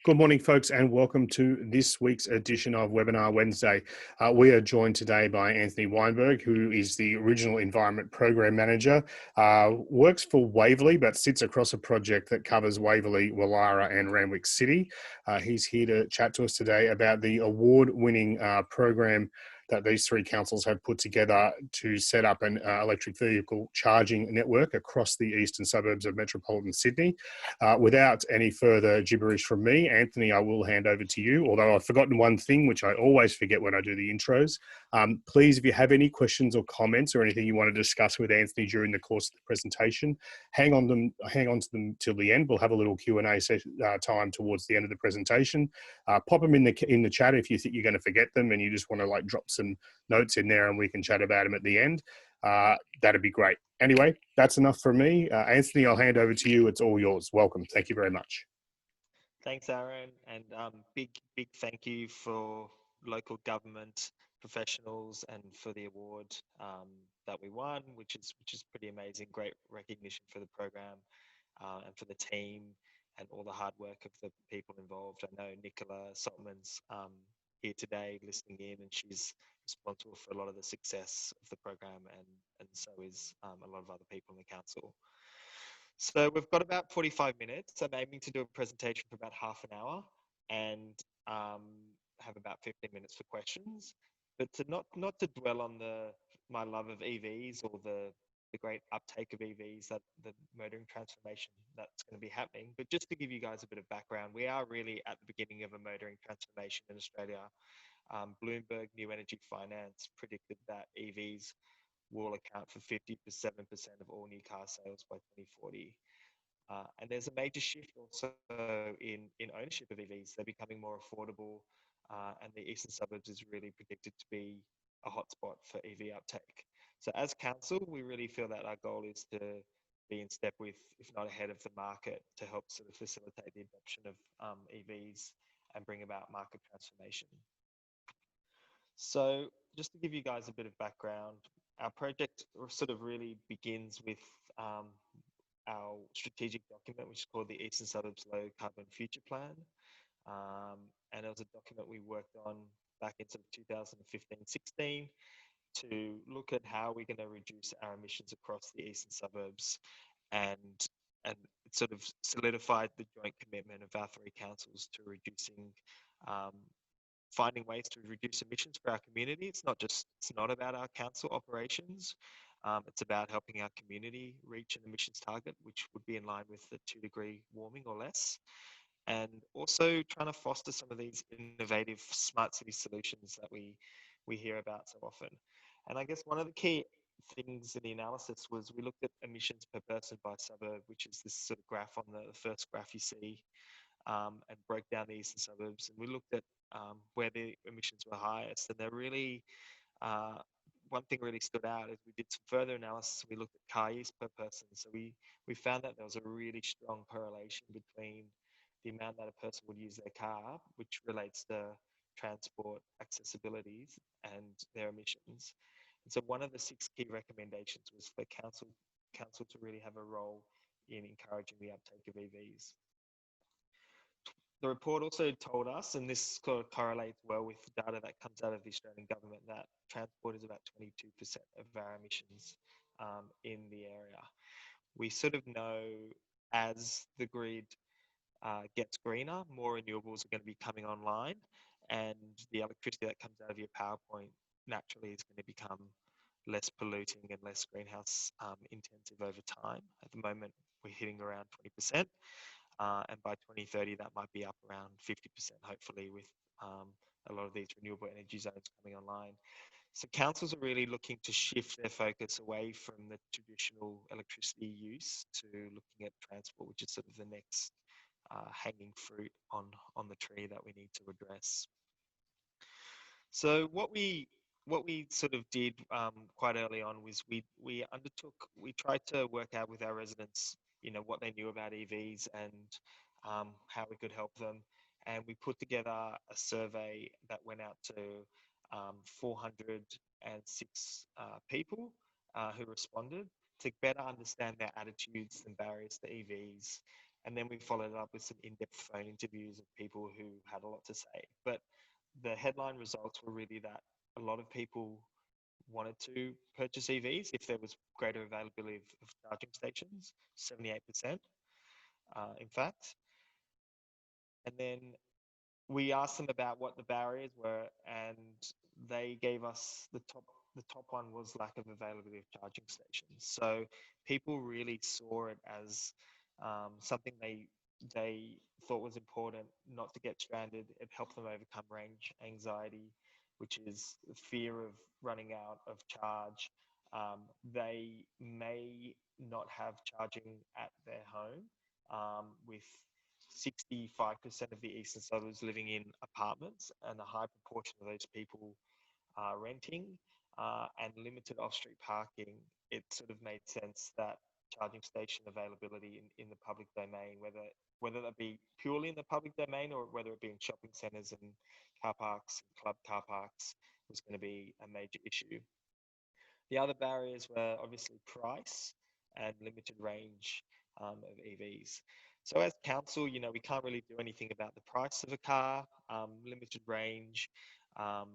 Good morning, folks, and welcome to this week's edition of Webinar Wednesday. We are joined today by Anthony Weinberg, who is the Regional Environment Program Manager, works for Waverley, but sits across a project that covers Waverley, Woollahra and Randwick City. He's here to chat to us today about the award-winning program that these three councils have put together to set up an electric vehicle charging network across the eastern suburbs of metropolitan Sydney. Without any further gibberish from me, Anthony, I will hand over to you, although I've forgotten one thing, which I always forget when I do the intros. Please, if you have any questions or comments or anything you want to discuss with Anthony during the course of the presentation, hang on to them till the end. We'll have a little Q&A time towards the end of the presentation. Pop them in the chat if you think you're going to forget them and you just want to drop some notes in there and we can chat about them at the end. That'd be great. Anyway, that's enough from me. Anthony, I'll hand over to you. It's all yours. Welcome. Thank you very much. Thanks, Aaron, and big thank you for local government professionals and for the award that we won, which is pretty amazing. Great recognition for the program and for the team and all the hard work of the people involved. I know Nicola Soltman's here today listening in, and she's responsible for a lot of the success of the program, and so is a lot of other people in the council. So we've got about 45 minutes. I'm aiming to do a presentation for about half an hour and have about 15 minutes for questions. But to not to dwell on my love of EVs or the great uptake of EVs, that the motoring transformation that's going to be happening, but just to give you guys a bit of background, we are really at the beginning of a motoring transformation in Australia. Bloomberg New Energy Finance predicted that EVs will account for 57% of all new car sales by 2040. And there's a major shift also in ownership of EVs. They're becoming more affordable, and the eastern suburbs is really predicted to be a hotspot for EV uptake. So as council, we really feel that our goal is to be in step with, if not ahead of the market, to help sort of facilitate the adoption of EVs and bring about market transformation. So just to give you guys a bit of background, our project sort of really begins with our strategic document, which is called the Eastern Suburbs Low Carbon Future Plan. And it was a document we worked on back in sort of 2015-16 to look at how we're going to reduce our emissions across the eastern suburbs, and it sort of solidified the joint commitment of our three councils to finding ways to reduce emissions for our community. It's not about our council operations. It's about helping our community reach an emissions target, which would be in line with the 2-degree warming or less. And also trying to foster some of these innovative smart city solutions that we hear about so often. And I guess one of the key things in the analysis was we looked at emissions per person by suburb, which is this sort of graph on the first graph you see, and broke down the eastern suburbs. And we looked at where the emissions were highest. And they're really, one thing really stood out is we did some further analysis. We looked at car use per person. So we found that there was a really strong correlation between the amount that a person would use their car, which relates to transport accessibilities, and their emissions. And so one of the 6 key recommendations was for council to really have a role in encouraging the uptake of EVs. The report also told us, and this correlates well with data that comes out of the Australian government, that transport is about 22% of our emissions in the area. We sort of know as the grid gets greener, more renewables are going to be coming online, and the electricity that comes out of your power point naturally is going to become less polluting and less greenhouse intensive over time. At the moment, we're hitting around 20%, and by 2030, that might be up around 50%, hopefully, with a lot of these renewable energy zones coming online. So councils are really looking to shift their focus away from the traditional electricity use to looking at transport, which is sort of the next hanging fruit on the tree that we need to address. So what we sort of did quite early on was we tried to work out with our residents, what they knew about EVs and how we could help them. And we put together a survey that went out to 406 people who responded to better understand their attitudes and barriers to EVs, And then we followed it up with some in-depth phone interviews of people who had a lot to say. But the headline results were really that a lot of people wanted to purchase EVs if there was greater availability of charging stations, 78%, in fact. And then we asked them about what the barriers were, and they gave us the top one was lack of availability of charging stations. So people really saw it as something they thought was important not to get stranded. It helped them overcome range anxiety, which is the fear of running out of charge. They may not have charging at their home, with 65% of the eastern suburbs living in apartments, and a high proportion of those people are renting, and limited off-street parking. It sort of made sense that charging station availability in the public domain, whether that be purely in the public domain or whether it be in shopping centres and car parks and club car parks, was going to be a major issue. The other barriers were obviously price and limited range of EVs. So as council, we can't really do anything about the price of a car. Limited range um,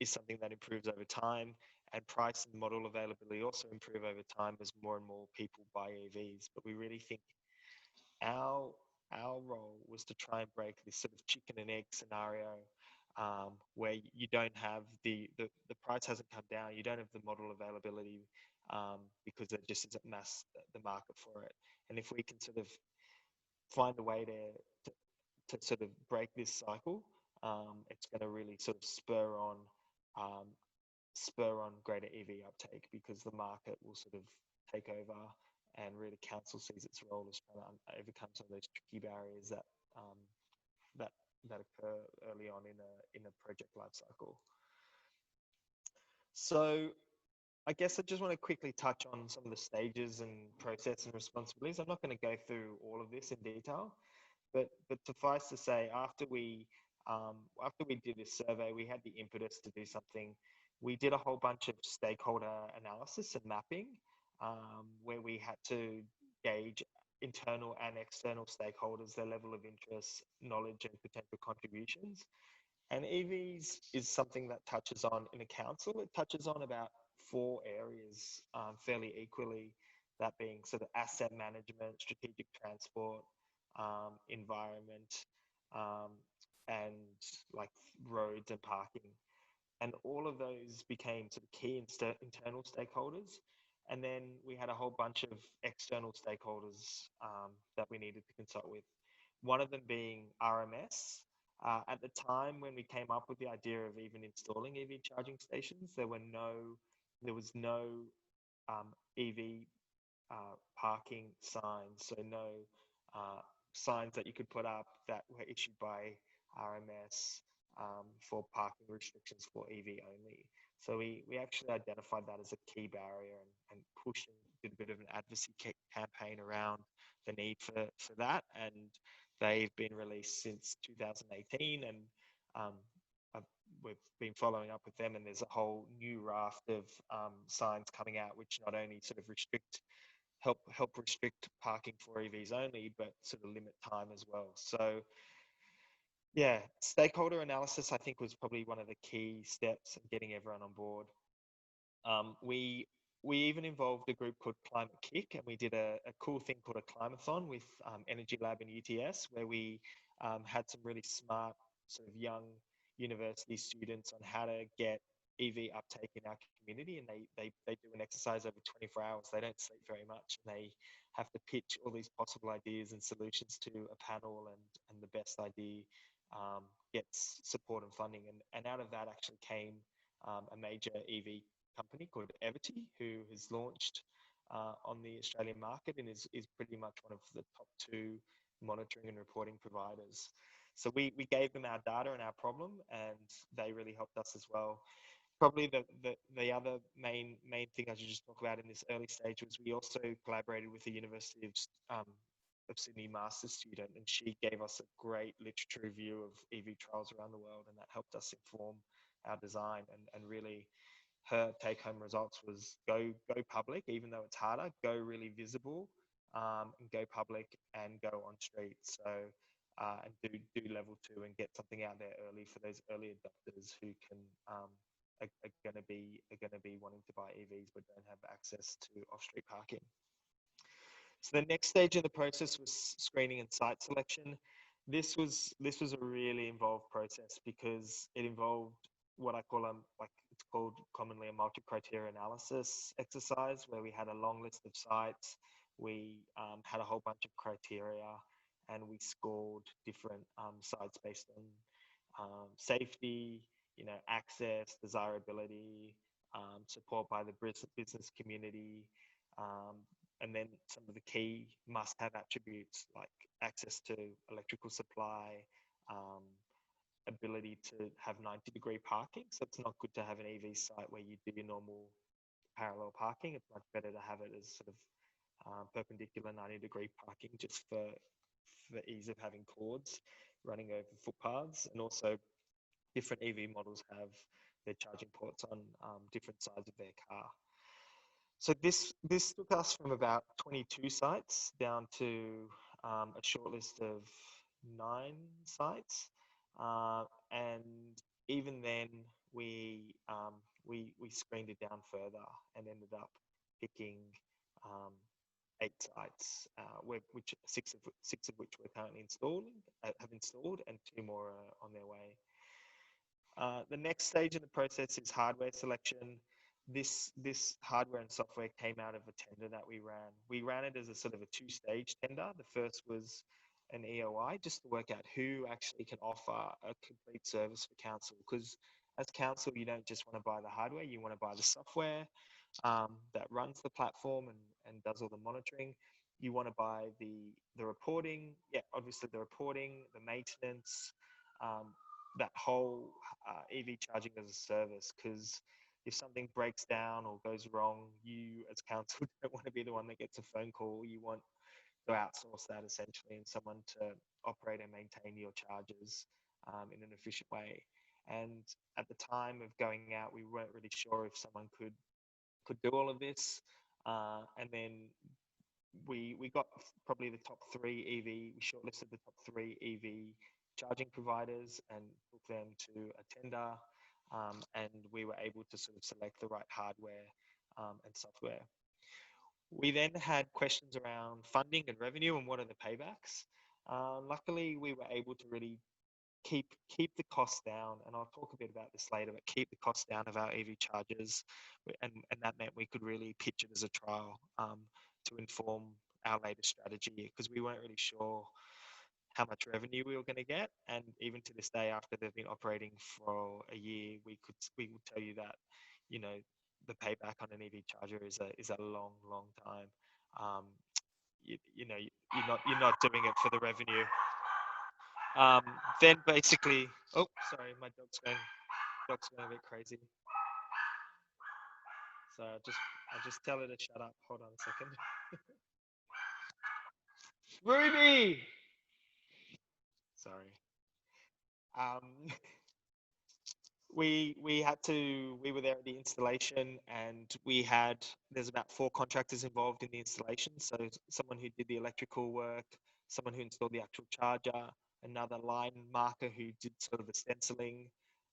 is something that improves over time, and price and model availability also improve over time as more and more people buy EVs. But we really think our our role was to try and break this sort of chicken and egg scenario, where you don't have the price hasn't come down, you don't have the model availability, because there just isn't the market for it. And if we can sort of find a way to sort of break this cycle, it's going to really sort of um, spur on greater EV uptake, because the market will sort of take over, and really council sees its role as trying to overcome some of those tricky barriers um, that that occur early on in a project life cycle. So I guess I just want to quickly touch on some of the stages and process and responsibilities. I'm not going to go through all of this in detail, but suffice to say, after we did this survey, we had the impetus to do something. We did a whole bunch of stakeholder analysis and mapping, where we had to gauge internal and external stakeholders, their level of interest, knowledge, and potential contributions. And EVs is something that touches on in a council. It touches on about 4 areas, fairly equally, that being sort of asset management, strategic transport, environment, um, and like roads and parking. And all of those became sort of key internal stakeholders. And then we had a whole bunch of external stakeholders, that we needed to consult with. One of them being RMS. At the time when we came up with the idea of even installing EV charging stations, there was no EV parking signs, so no signs that you could put up that were issued by RMS, for parking restrictions for EV only. So we actually identified that as a key barrier, and pushed and did a bit of an advocacy campaign around the need for that. And they've been released since 2018, and um, we've been following up with them, and there's a whole new raft of signs coming out, which not only sort of help restrict parking for EVs only, but sort of limit time as well. So yeah, stakeholder analysis, I think, was probably one of the key steps in getting everyone on board. We even involved a group called Climate Kick, and we did a cool thing called a climathon with Energy Lab and UTS, where we had some really smart sort of young university students on how to get EV uptake in our community. And they do an exercise over 24 hours. They don't sleep very much, and they have to pitch all these possible ideas and solutions to a panel, and the best idea gets support and funding. And out of that actually came a major EV company called Everty, who has launched on the Australian market, and is pretty much one of the top 2 monitoring and reporting providers. So we gave them our data and our problem, and they really helped us as well. Probably the other main thing I should just talk about in this early stage was we also collaborated with the University of Sydney master's student, and she gave us a great literature review of EV trials around the world, and that helped us inform our design. And really, her take-home results was go public, even though it's harder, go really visible, and go public and go on street. So and do level 2 and get something out there early for those early adopters who can are going to be wanting to buy EVs but don't have access to off-street parking. So the next stage of the process was screening and site selection. This was a really involved process because it involved what I call it's called commonly a multi-criteria analysis exercise, where we had a long list of sites. We had a whole bunch of criteria, and we scored different sites based on safety, access, desirability, support by the business community, and then some of the key must-have attributes like access to electrical supply, ability to have 90-degree parking. So it's not good to have an EV site where you do your normal parallel parking. It's much better to have it as sort of perpendicular 90-degree parking, just for ease of having cords running over footpaths. And also different EV models have their charging ports on different sides of their car. So this took us from about 22 sites down to a short list of 9 sites, and even then we screened it down further and ended up picking 8 sites, which 6 of which we're currently have installed, and 2 more are on their way. The next stage in the process is hardware selection. This hardware and software came out of a tender that we ran. We ran it as a sort of a 2-stage tender. The first was an EOI, just to work out who actually can offer a complete service for council. Because as council, you don't just want to buy the hardware, you want to buy the software that runs the platform and does all the monitoring. You want to buy the reporting, obviously the reporting, the maintenance, that whole EV charging as a service, because if something breaks down or goes wrong, you as council don't want to be the one that gets a phone call. You want to outsource that essentially, and someone to operate and maintain your chargers in an efficient way. And at the time of going out, we weren't really sure if someone could do all of this. And then we got probably the top 3 EV, we shortlisted the top 3 EV charging providers and took them to a tender. And we were able to sort of select the right hardware and software. We then had questions around funding and revenue and what are the paybacks. Luckily, we were able to really keep the costs down, and I'll talk a bit about this later, but keep the costs down of our EV chargers, and that meant we could really pitch it as a trial to inform our latest strategy, because we weren't really sure how much revenue we were going to get. And even to this day, after they've been operating for a year, we would tell you that the payback on an EV charger is a long time. You're not doing it for the revenue. Then basically, oh, sorry, my dog's going a bit crazy. So I'll just tell her to shut up. Hold on a second. Ruby! Sorry. We were there at the installation, and there's about 4 contractors involved in the installation. So someone who did the electrical work, someone who installed the actual charger, another line marker who did sort of the stenciling,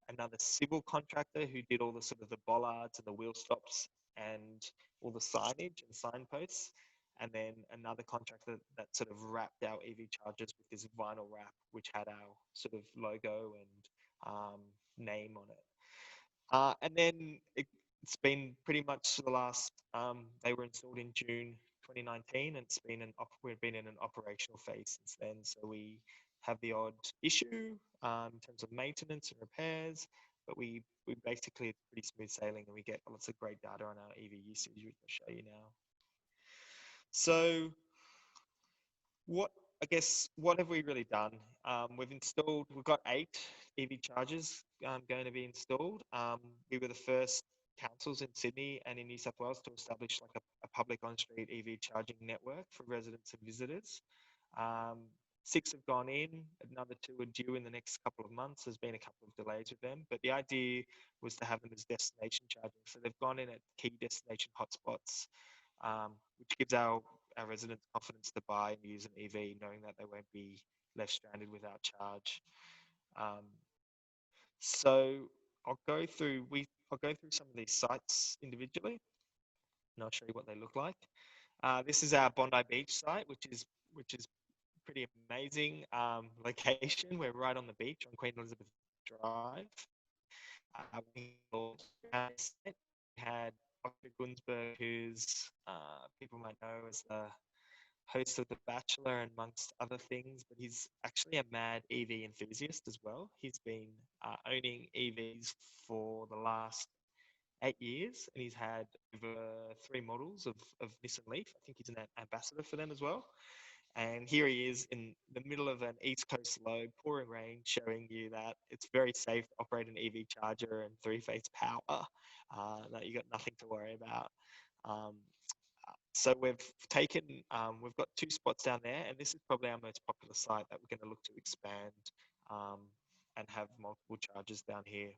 another civil contractor who did all the sort of the bollards and the wheel stops and all the signage and signposts, and then another contractor that sort of wrapped our EV chargers with this vinyl wrap, which had our sort of logo and name on it. And then it's been pretty much the last, they were installed in June 2019, and we've been in an operational phase since then. So we have the odd issue in terms of maintenance and repairs, but we basically, it's pretty smooth sailing, and we get lots of great data on our EV usage, which I'll show you now. So what have we really done? We've got 8 EV chargers going to be installed. We were the first councils in Sydney and in New South Wales to establish like a public on-street EV charging network for residents and visitors. 6 have gone in, another 2 are due in the next couple of months. There's been a couple of delays with them, but the idea was to have them as destination charging. So they've gone in at key destination hotspots, which gives our our residents confidence to buy and use an EV, knowing that they won't be left stranded without charge. Um, so I'll go through some of these sites individually, and I'll show you what they look like. This is our Bondi Beach site, which is pretty amazing location. We're right on the beach on Queen Elizabeth Drive. We had Dr. Gunsberg, who's people might know as the host of The Bachelor and amongst other things, but he's actually a mad EV enthusiast as well. He's been owning EVs for the last 8 years, and he's had over 3 models of Nissan Leaf. I think he's an ambassador for them as well. And here he is in the middle of an East Coast low, pouring rain, showing you that it's very safe to operate an EV charger and three-phase power, that you got nothing to worry about. Um, so we've got 2 spots down there, and this is probably our most popular site that we're going to look to expand um, and have multiple chargers down here.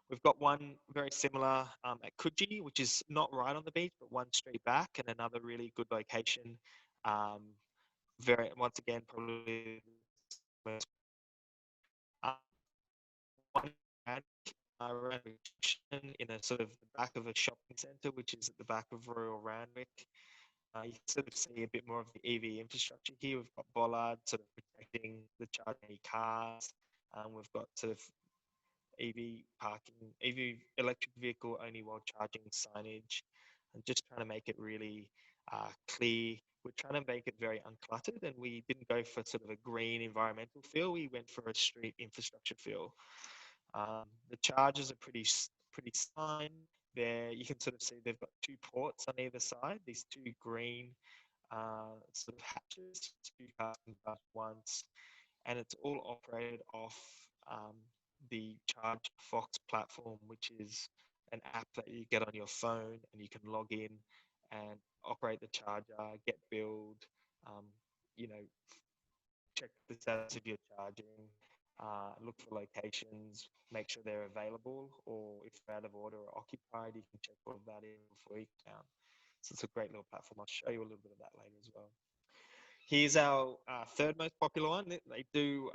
We've got one very similar at Coogee, which is not right on the beach, but one street back, and another really good location. Once again, probably uh, one Randwick in a sort of the back of a shopping centre, which is at the back of Royal Randwick. You can sort of see a bit more of the EV infrastructure here. We've got bollards sort of protecting the charging cars. We've got sort of EV parking, EV electric vehicle only while charging signage, and just trying to make it really clear. We're trying to make it very uncluttered, and we didn't go for sort of a green environmental feel. We went for a street infrastructure feel. The chargers are pretty fine. There, you can sort of see they've got 2 ports on either side. These 2 green sort of hatches, 2 cars can charge once, and it's all operated off the Charge Fox platform, which is an app that you get on your phone, and you can log in and operate the charger, get billed, um, you know, check the status of your charging, look for locations, make sure they're available, or if they're out of order or occupied, you can check all of that in before you come down. So it's a great little platform. I'll show you a little bit of that later as well. Here's our third most popular one. They do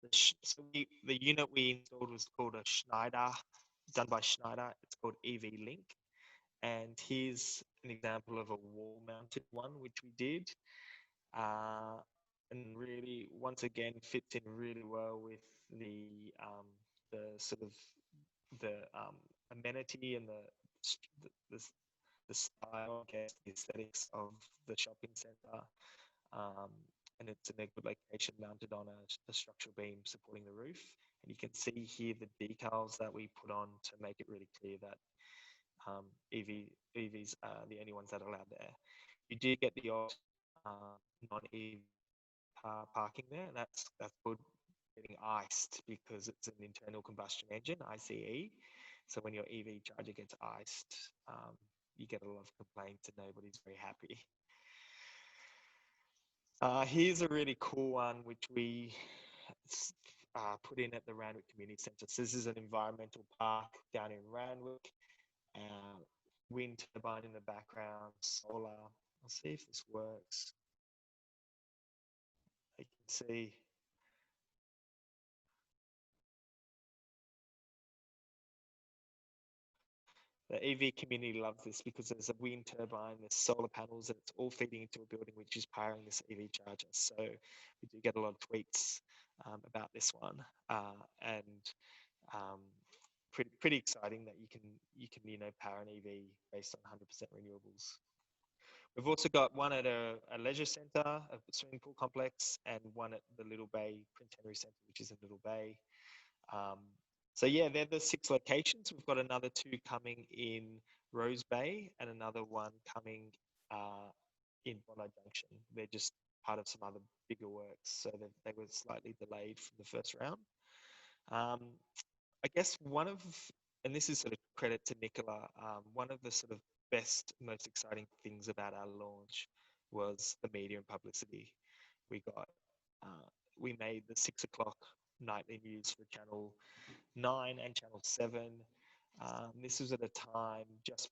the unit we installed was called a Schneider, done by Schneider. It's called EV Link, and here's an example of a wall-mounted one which we did, and really once again fits in really well with the sort of the amenity and the, the style, I guess, the aesthetics of the shopping centre. Um, and it's in a good location mounted on a structural beam supporting the roof. And you can see here the decals that we put on to make it really clear that EVs are the only ones that are allowed there. You do get the odd non-EV car parking there, and that's good. Getting iced because it's an internal combustion engine, ICE. So when your EV charger gets iced, you get a lot of complaints and nobody's very happy. Here's a really cool one which we put in at the Randwick Community Centre. So this is an environmental park down in Randwick. Wind turbine in the background, solar. I'll see if this works. You can see the EV community loves this because there's a wind turbine, there's solar panels, and it's all feeding into a building which is powering this EV charger. So we do get a lot of tweets about this one, and pretty exciting that you can power an EV based on 100% renewables. We've also got one at a leisure centre, a swimming pool complex, and one at the Little Bay Prince Henry Centre, which is in Little Bay. So yeah, they're the 6 locations. We've got another 2 coming in Rose Bay and another one coming in Bondi Junction. They're just part of some other bigger works, so they were slightly delayed from the first round. I guess and this is sort of credit to Nicola, one of the sort of best, most exciting things about our launch was the media and publicity. We made the 6 o'clock nightly news for Channel 9 and Channel 7. This was at a time just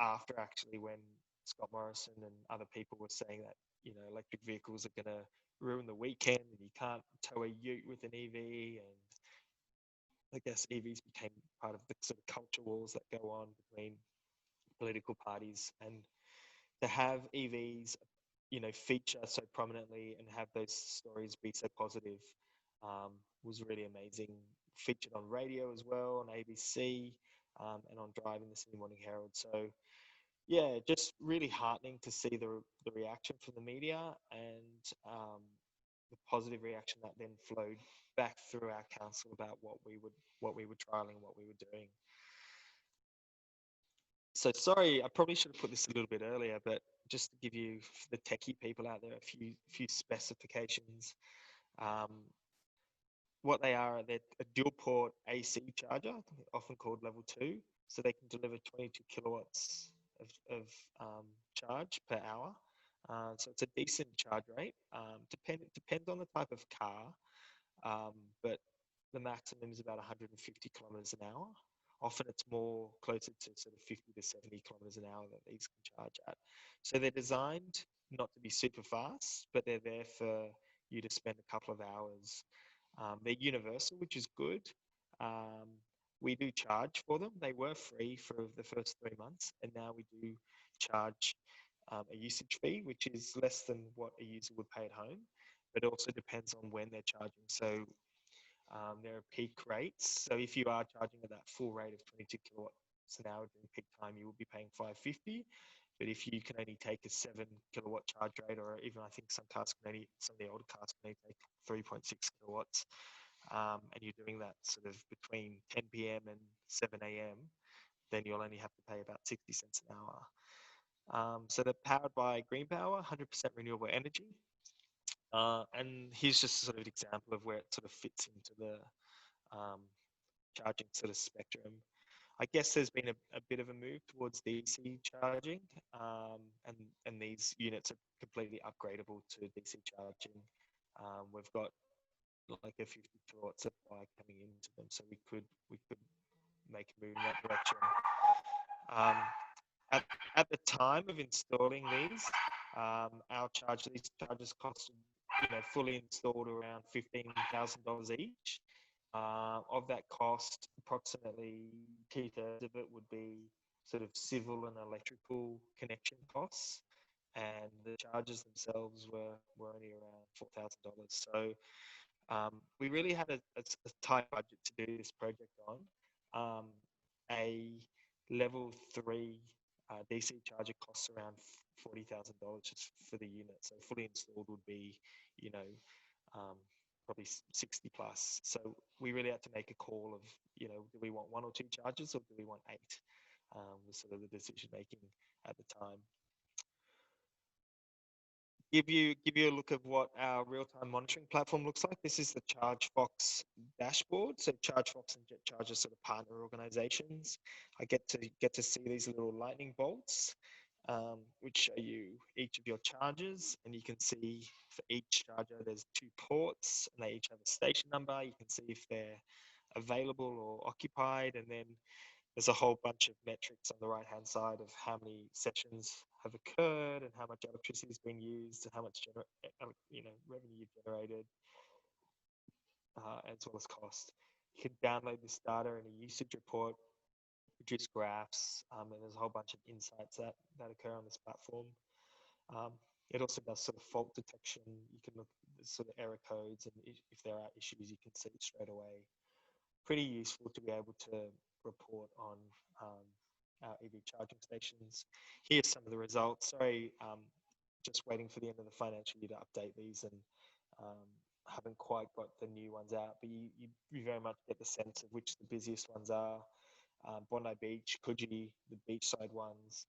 after actually when Scott Morrison and other people were saying that, you know, electric vehicles are going to ruin the weekend and you can't tow a ute with an EV. And I guess EVs became part of the sort of culture wars that go on between political parties. And to have EVs, you know, feature so prominently and have those stories be so positive was really amazing. Featured on radio as well, on ABC, and on Drive in the Sydney Morning Herald. So yeah, just really heartening to see the reaction from the media and the positive reaction that then flowed back through our council about what we were trialing, what we were doing. So sorry, I probably should have put this a little bit earlier, but just to give you, the techie people out there, a few specifications. What they are, they're a dual port AC charger, often called level 2. So they can deliver 22 kilowatts of charge per hour. So it's a decent charge rate. Depends on the type of car, but the maximum is about 150 kilometers an hour. Often it's more closer to sort of 50 to 70 kilometers an hour that these can charge at. So they're designed not to be super fast, but they're there for you to spend a couple of hours. They're universal, which is good. We do charge for them. They were free for the first 3 months, and now we do charge a usage fee, which is less than what a user would pay at home, but it also depends on when they're charging. So there are peak rates. So if you are charging at that full rate of 22 kilowatts an hour during peak time, you will be paying $5.50. But if you can only take a 7 kilowatt charge rate, or even I think some of the older cars can only take 3.6 kilowatts, and you're doing that sort of between 10 p.m. and 7 a.m., then you'll only have to pay about 60 cents an hour. So they're powered by green power, 100% renewable energy. And here's just sort of an example of where it sort of fits into the charging sort of spectrum. I guess there's been a bit of a move towards DC charging, and these units are completely upgradable to DC charging. We've got like a 50 kilowatt supply coming into them, so we could make a move in that direction. At the time of installing these, these chargers costed, you know, fully installed around $15,000 each. Of that cost, approximately 2/3 of it would be sort of civil and electrical connection costs, and the charges themselves were only around $4,000. So we really had a tight budget to do this project on. A level 3 DC charger costs around $40,000 just for the unit. So fully installed would be, you know, probably 60 plus. So we really had to make a call of, you know, do we want 1 or 2 chargers or do we want 8? Was sort of the decision making at the time. Give you a look of what our real-time monitoring platform looks like. This is the ChargeFox dashboard. So ChargeFox and JetCharge are sort of partner organizations. I get to see these little lightning bolts, which show you each of your chargers, and you can see for each charger there's 2 ports, and they each have a station number. You can see if they're available or occupied, and then there's a whole bunch of metrics on the right-hand side of how many sessions have occurred and how much electricity has been used and how much revenue you've generated, as well as cost. You can download this data in a usage report, produce graphs, and there's a whole bunch of insights that occur on this platform. It also does sort of fault detection. You can look at the sort of error codes, and if there are issues, you can see it straight away. Pretty useful to be able to report on our EV charging stations. Here's some of the results. Sorry, just waiting for the end of the financial year to update these, and haven't quite got the new ones out, but you very much get the sense of which the busiest ones are. Bondi Beach, Coogee, the beachside ones.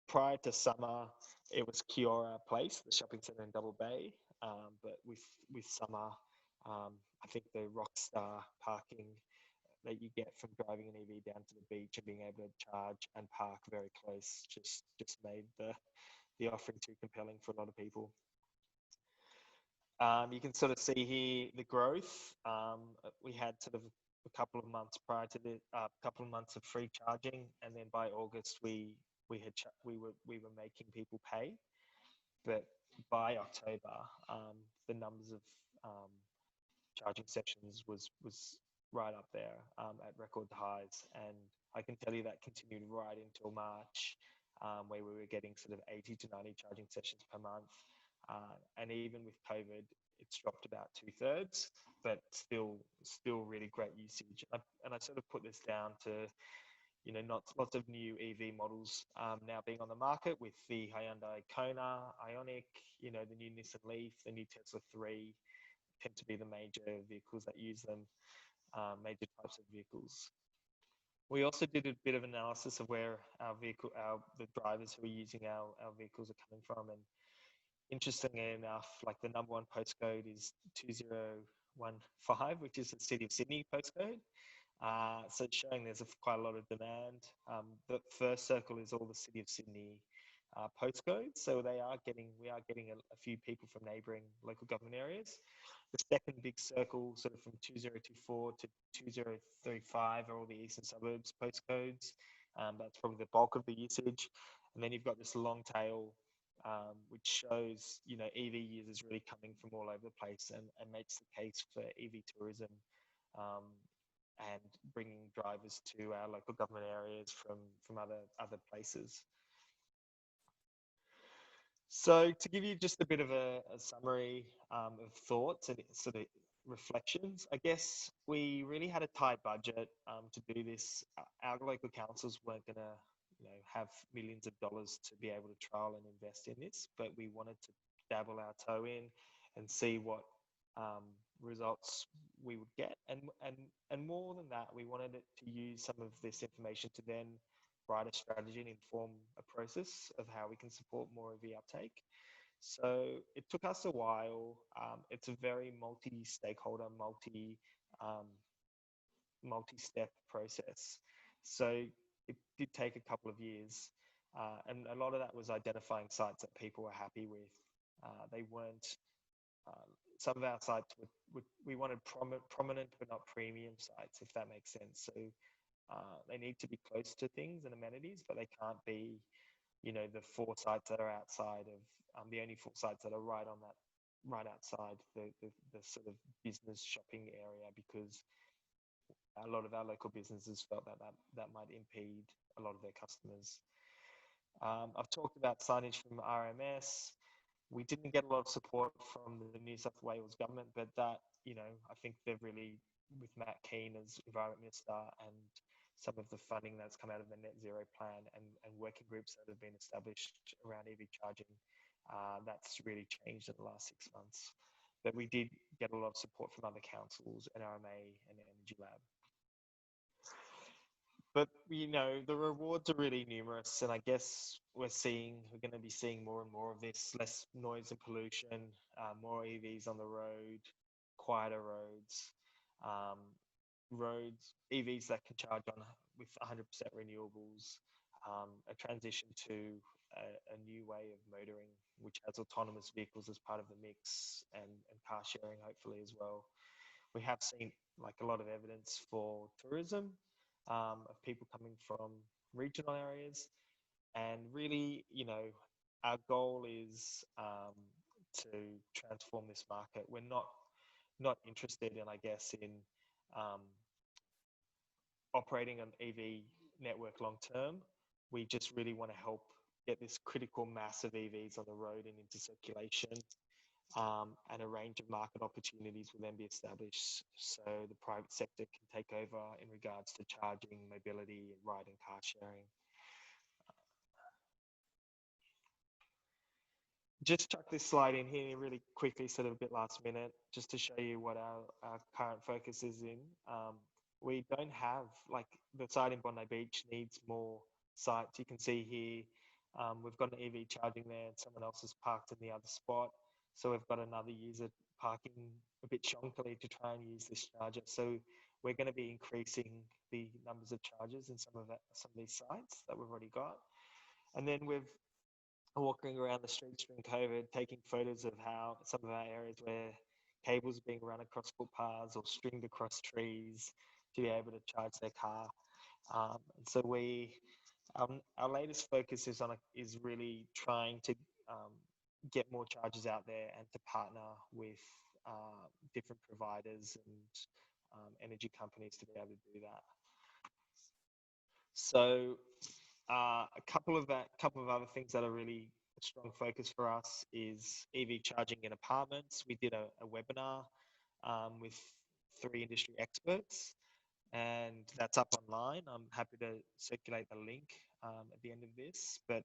Prior to summer, it was Kiora Place, the shopping centre in Double Bay, but with summer, I think the Rockstar parking that you get from driving an EV down to the beach and being able to charge and park very close just made the offering too compelling for a lot of people. You can sort of see here the growth. We had sort of a couple of months prior to the couple of months of free charging, and then by August we we were making people pay, but by October, the numbers of charging sessions was right up there at record highs, and I can tell you that continued right until March, where we were getting sort of 80 to 90 charging sessions per month, and even with COVID, it's dropped about 2/3, but still really great usage. And I sort of put this down to not lots of new EV models now being on the market with the Hyundai Kona, Ioniq, the new Nissan Leaf, the new Tesla 3 tend to be the major vehicles that use them, major types of vehicles. We also did a bit of analysis of where the drivers who are using our vehicles are coming from, and interestingly enough, like the number one postcode is 2015, which is the City of Sydney postcode. So it's showing there's quite a lot of demand. The first circle is all the City of Sydney postcodes, so we are getting a few people from neighbouring local government areas. The second big circle, sort of from 2024 to 2035, are all the eastern suburbs postcodes. That's probably the bulk of the usage. And then you've got this long tail, which shows EV users really coming from all over the place, and makes the case for EV tourism, and bringing drivers to our local government areas from other places. So to give you just a bit of a summary of thoughts and sort of reflections, I guess we really had a tight budget to do this. Our local councils weren't going to have millions of dollars to be able to trial and invest in this, but we wanted to dabble our toe in and see what results we would get, and more than that, we wanted it to use some of this information to then write a strategy and inform a process of how we can support more EV uptake. So it took us a while. It's a very multi-stakeholder, multi-step process. So it did take a couple of years, and a lot of that was identifying sites that people were happy with. They weren't. Some of our sites we wanted prominent but not premium sites, if that makes sense. So they need to be close to things and amenities, but they can't be, the 4 sites that are outside of the only 4 sites that are right outside the sort of business shopping area, because a lot of our local businesses felt that might impede a lot of their customers. I've talked about signage from RMS. We didn't get a lot of support from the New South Wales government, but that, I think they've really, with Matt Keane as Environment Minister, and some of the funding that's come out of the Net Zero plan, and working groups that have been established around EV charging, that's really changed in the last 6 months. But we did get a lot of support from other councils, NRMA and Energy Lab. But the rewards are really numerous, and I guess we're going to be seeing more and more of this: less noise and pollution, more EVs on the road, quieter roads, EVs that can charge on with 100% renewables, a transition to a new way of motoring, which has autonomous vehicles as part of the mix, and car sharing hopefully as well. We have seen a lot of evidence for tourism, of people coming from regional areas, and really, our goal is to transform this market. We're not interested in, I guess, in operating an EV network long term. We just really want to help get this critical mass of EVs on the road and into circulation, and a range of market opportunities will then be established, so the private sector can take over in regards to charging, mobility, and ride and car sharing. Just chuck this slide in here really quickly, sort of a bit last minute, just to show you what our current focus is in. We don't have, the site in Bondi Beach needs more sites. You can see here, we've got an EV charging there, and someone else has parked in the other spot. So we've got another user parking a bit shonkily to try and use this charger. So we're going to be increasing the numbers of chargers in some of these sites that we've already got. And then we're walking around the streets during COVID, taking photos of how some of our areas where cables are being run across footpaths or stringed across trees to be able to charge their car. And so we Our latest focus is really trying to get more chargers out there and to partner with different providers and energy companies to be able to do that. So couple of other things that are really a strong focus for us is EV charging in apartments. We did a webinar with 3 industry experts, and that's up online. I'm happy to circulate the link at the end of this, but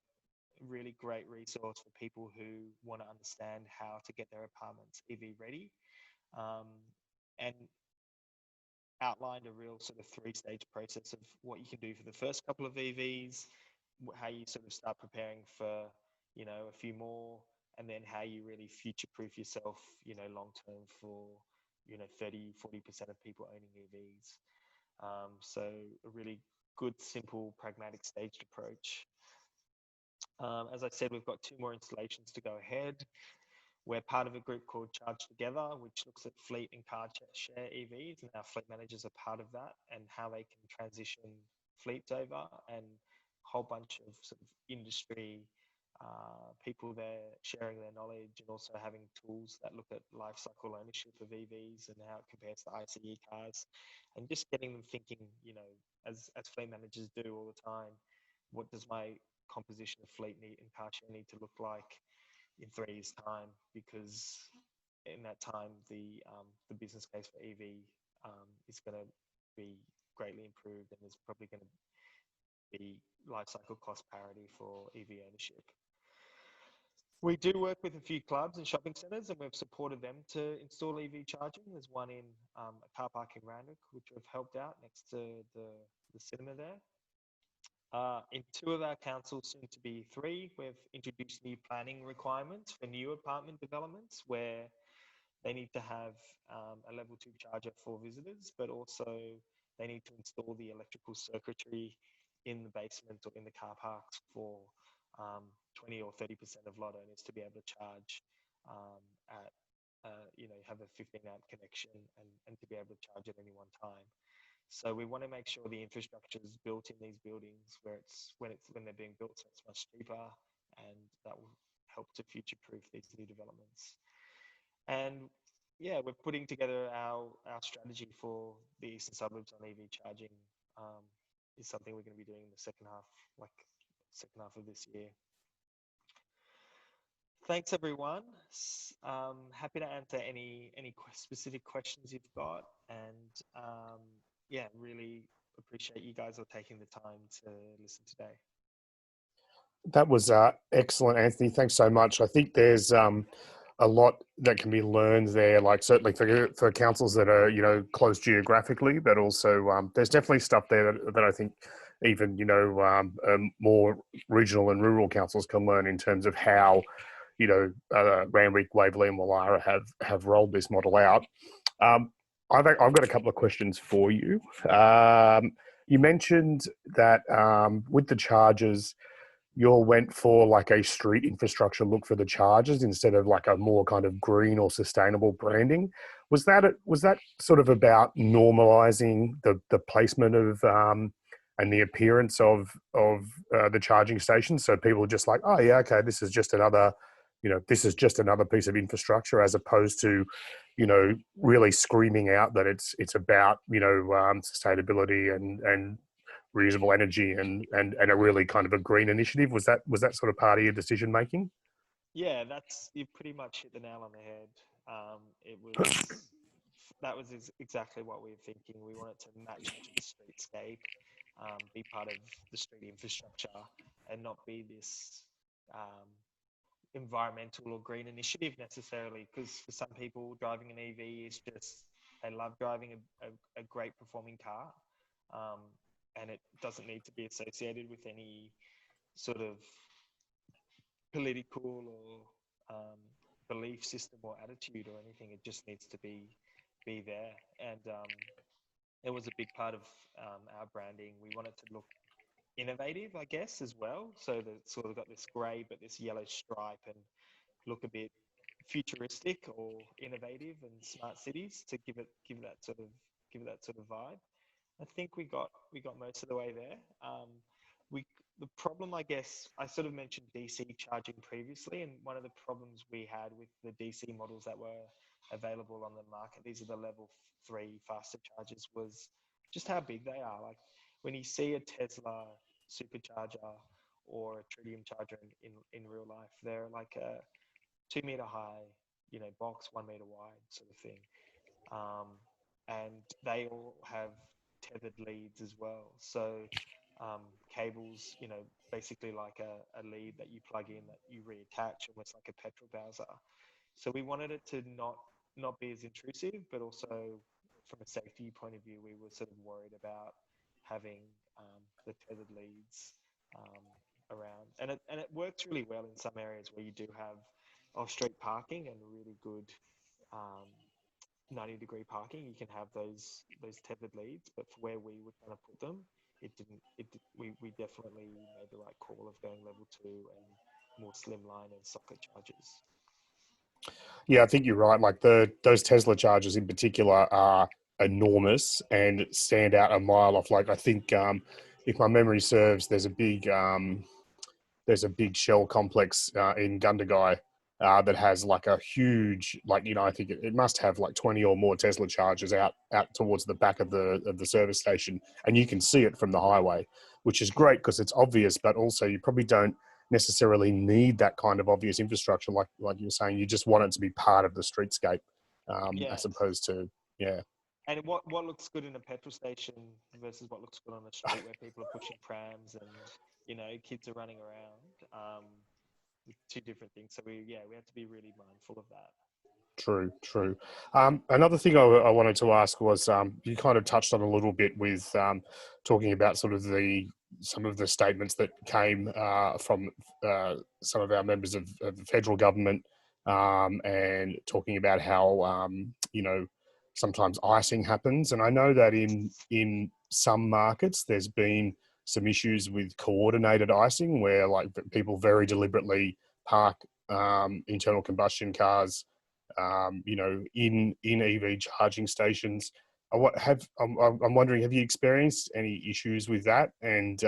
really great resource for people who want to understand how to get their apartments EV ready, um, and outlined a real sort of 3-stage process of what you can do for the first couple of EVs, how you sort of start preparing for, a few more, and then how you really future-proof yourself, long term for, 30-40% of people owning EVs. So a really good, simple, pragmatic staged approach. As I said, we've got 2 more installations to go ahead. We're part of a group called Charge Together, which looks at fleet and car share EVs, and our fleet managers are part of that, and how they can transition fleets over, and a whole bunch of sort of industry people there sharing their knowledge, and also having tools that look at life cycle ownership of EVs and how it compares to ICE cars, and just getting them thinking, as fleet managers do all the time, what does my composition of fleet need and car share need to look like in 3 years' time? Because in that time, the business case for EV is going to be greatly improved, and there's probably going to be life cycle cost parity for EV ownership. We do work with a few clubs and shopping centres, and we've supported them to install EV charging. There's one in a car park in Randwick, which we've helped out next to the cinema there. In 2 of our councils, soon to be 3, we've introduced new planning requirements for new apartment developments, where they need to have a level 2 charger for visitors, but also they need to install the electrical circuitry in the basement or in the car parks for 20 or 30% of lot owners to be able to charge at, have a 15 amp connection, and to be able to charge at any one time. So we want to make sure the infrastructure is built in these buildings when they're being built, so it's much cheaper, and that will help to future-proof these new developments. And yeah, we're putting together our strategy for the eastern suburbs on EV charging. Is something we're going to be doing in the second half of this year. Thanks, everyone. Happy to answer any specific questions you've got, and yeah, really appreciate you guys are taking the time to listen today. That was excellent, Anthony. Thanks so much. I think there's a lot that can be learned there, like certainly for councils that are, close geographically, but also there's definitely stuff there that I think even, more regional and rural councils can learn in terms of how, Randwick, Waverley and Woollahra have rolled this model out. I've got a couple of questions for you. You mentioned that with the chargers, you all went for like a street infrastructure look for the chargers instead of like a more kind of green or sustainable branding. Was that sort of about normalizing the placement of and the appearance of the charging stations, so people are just like, oh yeah, okay, this is just another piece of infrastructure, as opposed to, really screaming out that it's about sustainability and reusable energy and a really kind of a green initiative? Was that sort of part of your decision making? Yeah, you pretty much hit the nail on the head. That was exactly what we were thinking. We wanted to match into the streetscape, be part of the street infrastructure, and not be this environmental or green initiative necessarily. Because for some people, driving an EV is just, they love driving a great performing car, and it doesn't need to be associated with any sort of political or belief system or attitude or anything. It just needs to be there. And it was a big part of our branding. We wanted to look innovative, I guess, as well. So that it's sort of got this grey but this yellow stripe, and look a bit futuristic or innovative and smart cities, to give that sort of vibe. I think we got most of the way there. the problem, I guess, I sort of mentioned DC charging previously, and one of the problems we had with the DC models that were available on the market, these are the level 3 faster chargers, was just how big they are. Like when you see a Tesla supercharger or a tritium charger in real life, they're like a 2 meter high, box, 1 meter wide sort of thing. And they all have tethered leads as well. So cables, basically like a lead that you plug in that you reattach, almost like a petrol bowser. So we wanted it to not be as intrusive, but also from a safety point of view, we were sort of worried about having the tethered leads around. And it works really well in some areas where you do have off-street parking and really good 90-degree parking. You can have those tethered leads, but for where we were trying to put them, we definitely made the right call of going level 2 and more slimline and socket chargers. Yeah, I think you're right. Like those Tesla chargers in particular are enormous and stand out a mile off. Like I think, if my memory serves, there's a big Shell complex in Gundagai that has like a huge, I think it must have like 20 or more Tesla chargers out towards the back of the service station, and you can see it from the highway, which is great because it's obvious, but also you probably don't necessarily need that kind of obvious infrastructure, like you were saying. You just want it to be part of the streetscape, as opposed to And what looks good in a petrol station versus what looks good on the street where people are pushing prams and kids are running around. Two different things. So we have to be really mindful of that. True. Another thing I wanted to ask was, you kind of touched on a little bit with talking about sort of some of the statements that came from some of our members of the federal government, and talking about how sometimes icing happens. And I know that in some markets there's been some issues with coordinated icing where like people very deliberately park internal combustion cars in EV charging stations. I'm wondering, have you experienced any issues with that? And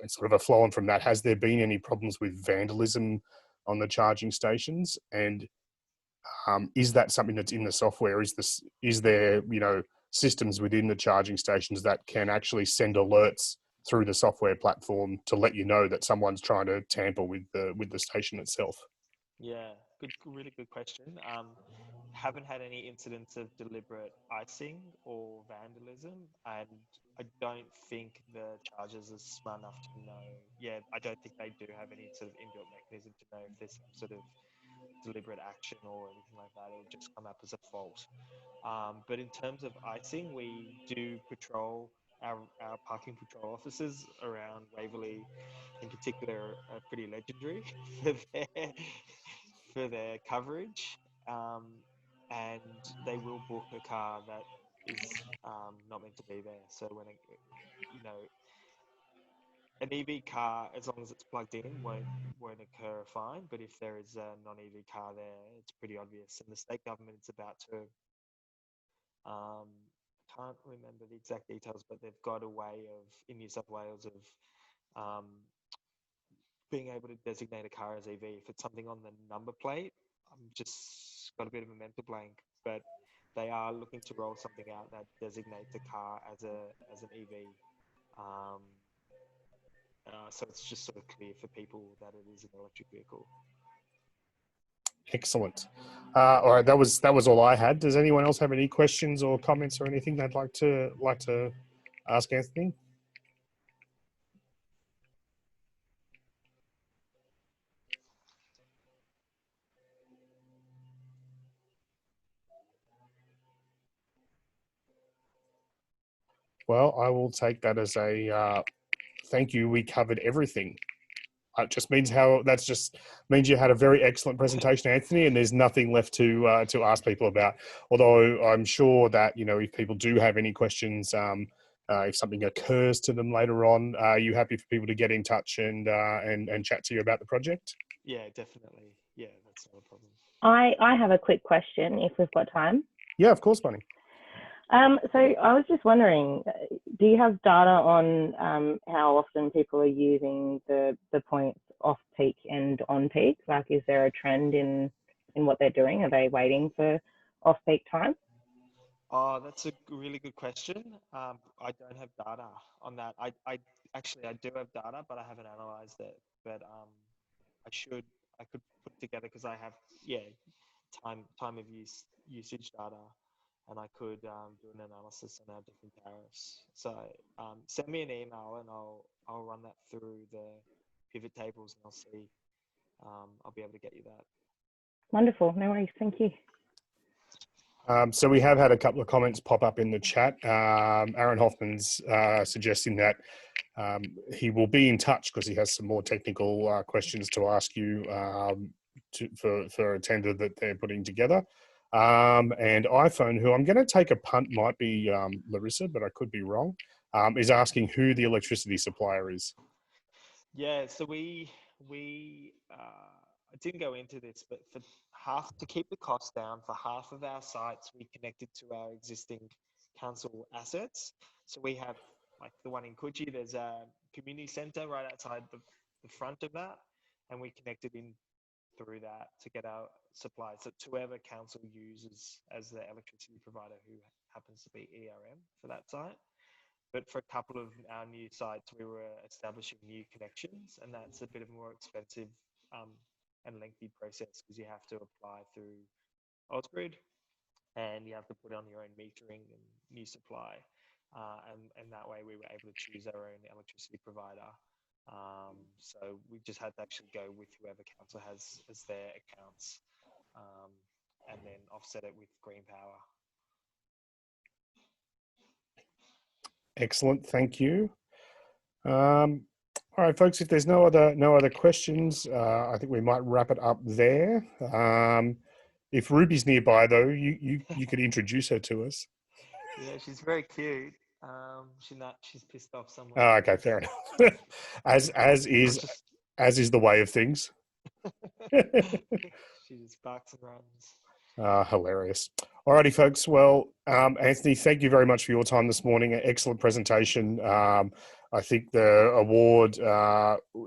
sort of a flow on from that, has there been any problems with vandalism on the charging stations? And is that something that's in the software? Is there systems within the charging stations that can actually send alerts through the software platform to let you know that someone's trying to tamper with the station itself? Yeah, really good question. Haven't had any incidents of deliberate icing or vandalism, and I don't think the chargers are smart enough to know. Yeah, I don't think they do have any sort of inbuilt mechanism to know if there's some sort of deliberate action or anything like that. It'll just come up as a fault. But in terms of icing, we do patrol. Our parking patrol officers around Waverley, in particular, are pretty legendary for their coverage, and they will book a car that is not meant to be there. So when an EV car, as long as it's plugged in, won't occur a fine. But if there is a non-EV car there, it's pretty obvious. And the state government is about to, can't remember the exact details, but they've got a way in New South Wales of being able to designate a car as EV. If it's something on the number plate, I'm just got a bit of a mental blank, but they are looking to roll something out that designates a car as an EV. So it's just sort of clear for people that it is an electric vehicle. Excellent. All right, that was all I had. Does anyone else have any questions or comments or anything they'd like to ask Anthony? Well, I will take that as a thank you. We covered everything. It just means means you had a very excellent presentation, Anthony, and there's nothing left to ask people about. Although I'm sure that if people do have any questions, if something occurs to them later on, are you happy for people to get in touch and chat to you about the project? Yeah, definitely. Yeah, that's not a problem. I have a quick question if we've got time. Yeah, of course, Bunny. So I was just wondering, do you have data on how often people are using the points off peak and on peak? Like, is there a trend in what they're doing? Are they waiting for off peak time? Oh, that's a really good question. I don't have data on that. I actually I do have data, but I haven't analyzed it. But I should I could put together because I have time of usage data, and I could do an analysis on our different tariffs. So send me an email and I'll run that through the pivot tables and I'll see. I'll be able to get you that. Wonderful. No worries. Thank you. So we have had a couple of comments pop up in the chat. Aaron Hoffman's suggesting that he will be in touch because he has some more technical questions to ask you for a tender that they're putting together. And iPhone, who I'm going to take a punt, might be Larissa, but I could be wrong, is asking who the electricity supplier is. Yeah, so we I didn't go into this, but for to keep the cost down for half of our sites, we connected to our existing council assets. So we have like the one in Coogee, there's a community centre right outside the front of that, and we connected in through that to get our supply. So to whoever council uses as the electricity provider, who happens to be ERM for that site. But for a couple of our new sites, we were establishing new connections, and that's a bit of a more expensive and lengthy process because you have to apply through Ausgrid and you have to put on your own metering and new supply. And that way we were able to choose our own electricity provider. So we just had to actually go with whoever council has as their accounts and then offset it with green power. Excellent, thank you. All right, folks, if there's no other questions, I think we might wrap it up there. If Ruby's nearby, though, you could introduce her to us. Yeah, she's very cute. She's pissed off somewhere. Oh, okay, fair enough. as is the way of things. She just barks and runs. Hilarious. Alrighty, folks. Well, Anthony, thank you very much for your time this morning. An excellent presentation. I think the award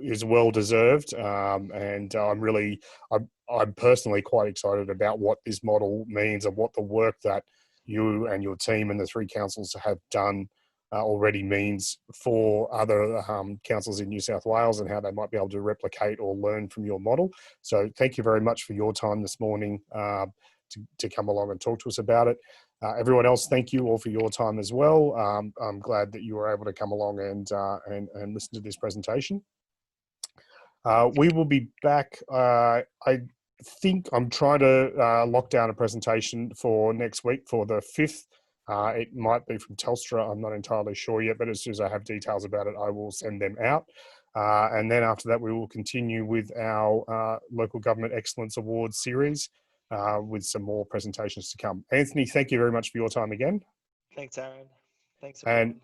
is well deserved, and I'm personally quite excited about what this model means and what the work that you and your team and the three councils have done already means for other councils in New South Wales and how they might be able to replicate or learn from your model. So thank you very much for your time this morning to come along and talk to us about it. Everyone else, thank you all for your time as well. I'm glad that you were able to come along and listen to this presentation. We will be back. I think I'm trying to lock down a presentation for next week for the 5th. It might be from Telstra. I'm not entirely sure yet, but as soon as I have details about it, I will send them out. And then after that, we will continue with our Local Government Excellence Awards series with some more presentations to come. Anthony, thank you very much for your time again. Thanks, Aaron. Thanks, everyone. And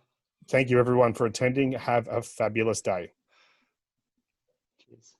thank you, everyone, for attending. Have a fabulous day. Cheers.